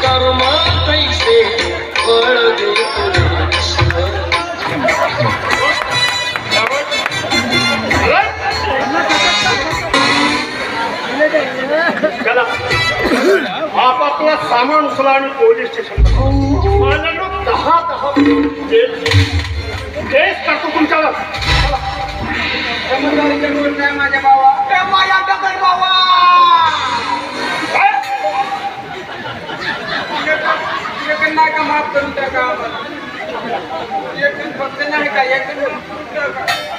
कर्म कैसे फळ देतो चला आपापला सामान उचला आणि पोलीस स्टेशन 10 केस करतो तुमच्यावर. माझ्या बाबा माझ्या दगड बाबा नाही का माफ करून टाका फक्त नाही का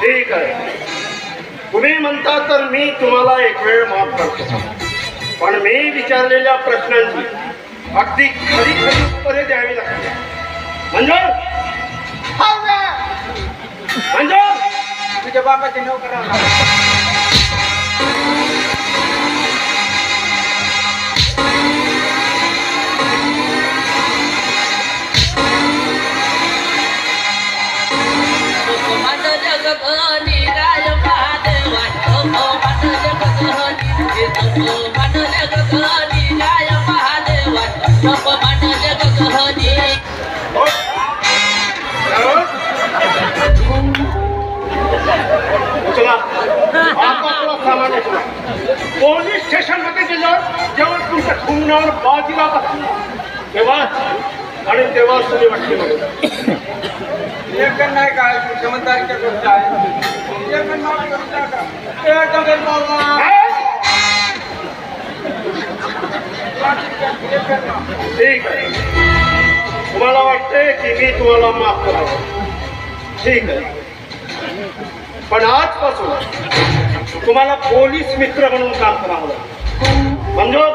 ठीक आहे. तुम्ही म्हणता तर मी तुम्हाला एक वेळ माफ करतो, पण मी विचारलेल्या प्रश्नांची अगदी खरी खरी उत्तरे द्यावी लागते. मंजूर मंजूर तुझ्या बाबाचे नाव करावं पोलीस स्टेशन मध्ये गेल्यावर जेव्हा तुमच्या खुंगणावर बाजीला बसली तेव्हा आणि तेव्हा तुम्ही वाटते एक नाही काय समजदारीच्या गोष्ट आहे. एक माफ करून टाका ठीक आहे. तुम्हाला वाटतंय की मी तुम्हाला माफ करावं, ठीक आहे. पण आजपासून तुम्हाला पोलीस मित्र म्हणून काम करावं लागेल. मंजूर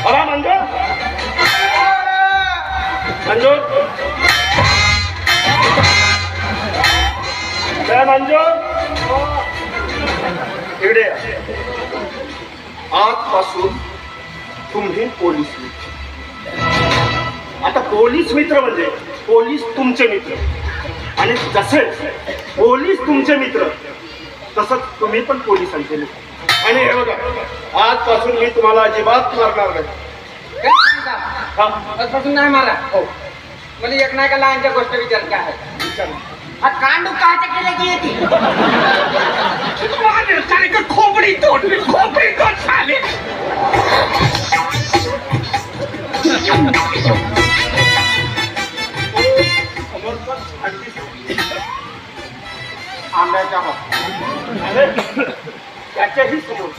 बघा मंजूर मंजूर काय मंजूर इकडे आजपासून तुम्ही पोलीस मित्र. आता पोलीस मित्र म्हणजे पोलीस तुमचे मित्र, आणि जसे पोलीस तुमचे मित्र तसंच तुम्ही पण पोलिसांचे मित्र. आणि हे बघा आजपासून मी तुम्हाला अजिबात मारणार नाही. आजपासून नाही मारा. हो मला एक नाही का लहानच्या गोष्ट विचार काय आहे. हा कांडू काच्या केलं की येते खोपडी तोडली खोपडी तोड झाली. आंब्याच्या त्याच्याही समोर